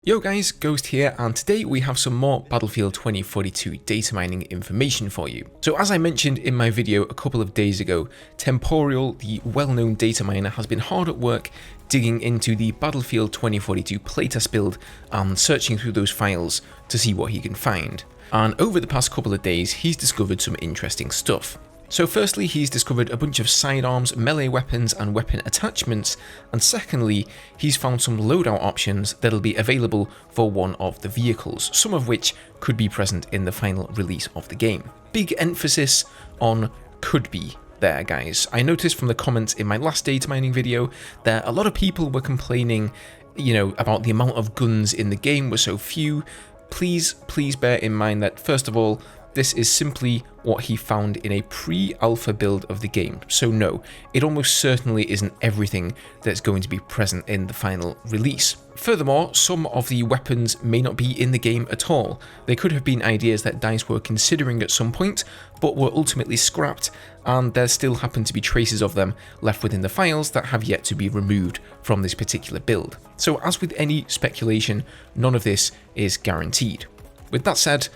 Yo guys, Ghost here, and today we have some more Battlefield 2042 data mining information for you. So as I mentioned in my video a couple of days ago, Temporyal, the well-known data miner, has been hard at work digging into the Battlefield 2042 playtest build and searching through those files to see what he can find. And over the past couple of days, he's discovered some interesting stuff. So firstly, he's discovered a bunch of sidearms, melee weapons and weapon attachments, and secondly, he's found some loadout options that'll be available for one of the vehicles, some of which could be present in the final release of the game. Big emphasis on could be there, guys. I noticed from the comments in my last data mining video that a lot of people were complaining, about the amount of guns in the game were so few. Please bear in mind that, first of all, this is simply what he found in a pre-alpha build of the game, so no, it almost certainly isn't everything that's going to be present in the final release. Furthermore, some of the weapons may not be in the game at all. They could have been ideas that DICE were considering at some point, but were ultimately scrapped, and there still happen to be traces of them left within the files that have yet to be removed from this particular build. So as with any speculation, none of this is guaranteed. With that said,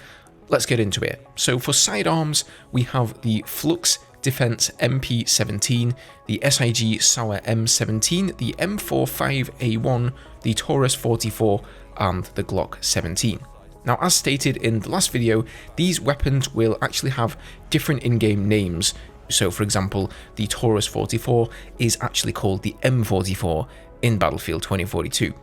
let's get into it. So for sidearms, we have the Flux Defense MP17, the SIG Sauer M17, the M45A1, the Taurus 44, and the Glock 17. Now, as stated in the last video, these weapons will actually have different in-game names. So for example, the Taurus 44 is actually called the M44 in Battlefield 2042.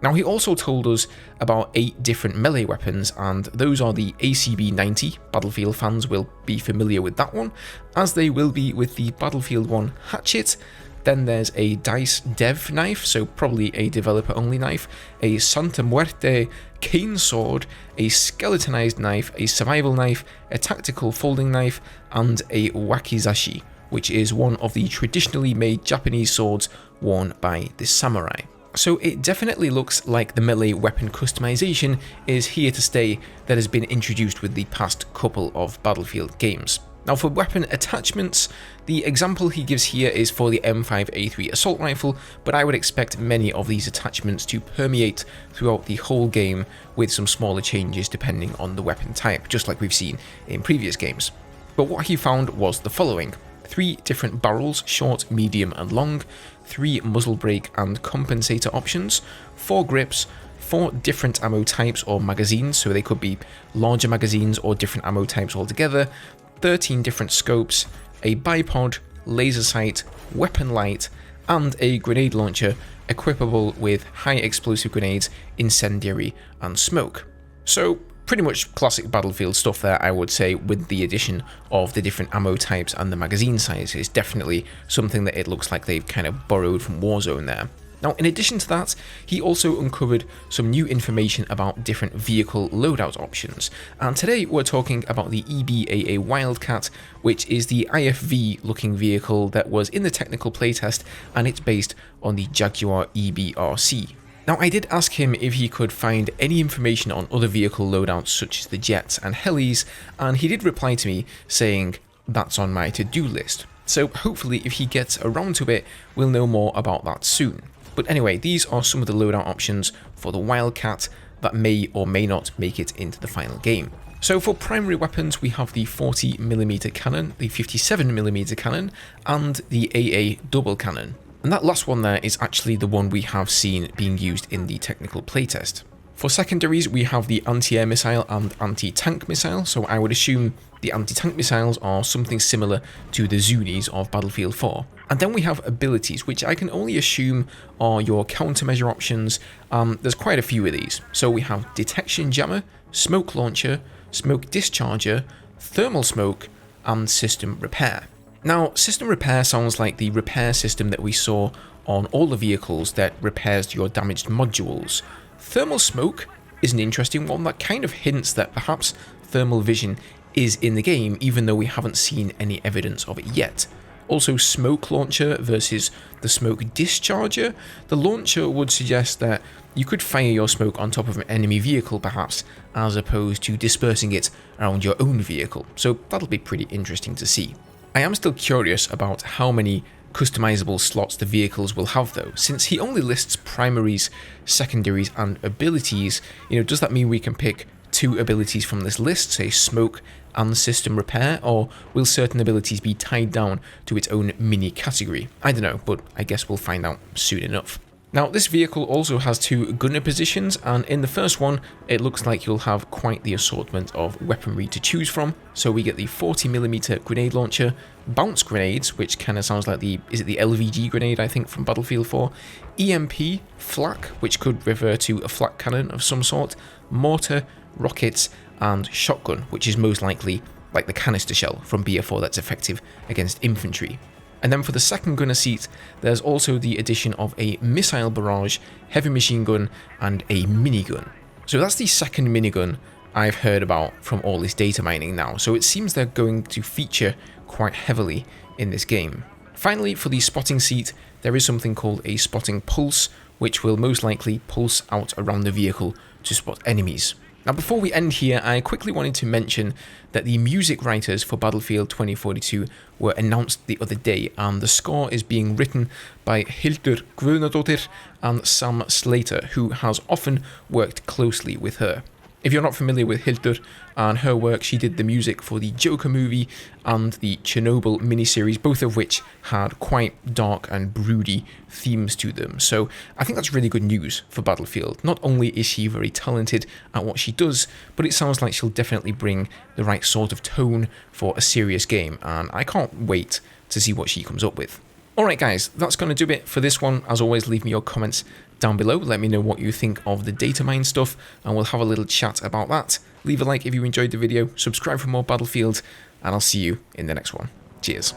Now, he also told us about 8 different melee weapons, and those are the ACB-90, Battlefield fans will be familiar with that one, as they will be with the Battlefield 1 hatchet. Then there's a DICE dev knife, so probably a developer-only knife, a Santa Muerte cane sword, a skeletonized knife, a survival knife, a tactical folding knife, and a wakizashi, which is one of the traditionally made Japanese swords worn by the samurai. So it definitely looks like the melee weapon customization is here to stay that has been introduced with the past couple of Battlefield games. Now for weapon attachments, the example he gives here is for the M5A3 assault rifle, but I would expect many of these attachments to permeate throughout the whole game with some smaller changes depending on the weapon type, just like we've seen in previous games. But what he found was the following: 3 different barrels, short, medium and long, 3 muzzle brake and compensator options, 4 grips, 4 different ammo types or magazines, so they could be larger magazines or different ammo types altogether, 13 different scopes, a bipod, laser sight, weapon light, and a grenade launcher equipable with high explosive grenades, incendiary and smoke. So pretty much classic Battlefield stuff there, I would say, with the addition of the different ammo types and the magazine size. Is definitely something that it looks like they've kind of borrowed from Warzone there. Now, in addition to that, he also uncovered some new information about different vehicle loadout options, and today we're talking about the EBAA Wildcat, which is the IFV looking vehicle that was in the technical playtest, and it's based on the Jaguar EBRC. Now, I did ask him if he could find any information on other vehicle loadouts such as the jets and helis, and he did reply to me saying that's on my to-do list. So hopefully if he gets around to it, we'll know more about that soon. But anyway, these are some of the loadout options for the Wildcat that may or may not make it into the final game. So for primary weapons, we have the 40mm cannon, the 57mm cannon, and the AA double cannon. And that last one there is actually the one we have seen being used in the technical playtest. For secondaries, we have the anti-air missile and anti-tank missile, so I would assume the anti-tank missiles are something similar to the Zunis of Battlefield 4. And then we have abilities, which I can only assume are your countermeasure options. There's quite a few of these. So we have detection jammer, smoke launcher, smoke discharger, thermal smoke, and system repair. Now, system repair sounds like the repair system that we saw on all the vehicles that repairs your damaged modules. Thermal smoke is an interesting one that kind of hints that perhaps thermal vision is in the game, even though we haven't seen any evidence of it yet. Also, smoke launcher versus the smoke discharger. The launcher would suggest that you could fire your smoke on top of an enemy vehicle perhaps, as opposed to dispersing it around your own vehicle, so that'll be pretty interesting to see. I am still curious about how many customizable slots the vehicles will have though. Since he only lists primaries, secondaries and abilities, does that mean we can pick 2 abilities from this list, say smoke and system repair, or will certain abilities be tied down to its own mini category? I don't know, but I guess we'll find out soon enough. Now, this vehicle also has 2 gunner positions, and in the first one, it looks like you'll have quite the assortment of weaponry to choose from. So we get the 40mm grenade launcher, bounce grenades, which kind of sounds like is it the LVG grenade, I think, from Battlefield 4, EMP, flak, which could refer to a flak cannon of some sort, mortar, rockets, and shotgun, which is most likely like the canister shell from BF4 that's effective against infantry. And then for the second gunner seat, there's also the addition of a missile barrage, heavy machine gun, and a minigun. So that's the second minigun I've heard about from all this data mining now, so it seems they're going to feature quite heavily in this game. Finally, for the spotting seat, there is something called a spotting pulse, which will most likely pulse out around the vehicle to spot enemies. Now, before we end here, I quickly wanted to mention that the music writers for Battlefield 2042 were announced the other day, and the score is being written by Hildur Guðnadóttir and Sam Slater, who has often worked closely with her. If you're not familiar with Hildur and her work, she did the music for the Joker movie and the Chernobyl miniseries, both of which had quite dark and broody themes to them. So I think that's really good news for Battlefield. Not only is she very talented at what she does, but it sounds like she'll definitely bring the right sort of tone for a serious game, and I can't wait to see what she comes up with. Alright guys, that's going to do it for this one. As always, leave me your comments down below. Let me know what you think of the Datamined stuff, and we'll have a little chat about that. Leave a like if you enjoyed the video, subscribe for more Battlefield, and I'll see you in the next one. Cheers.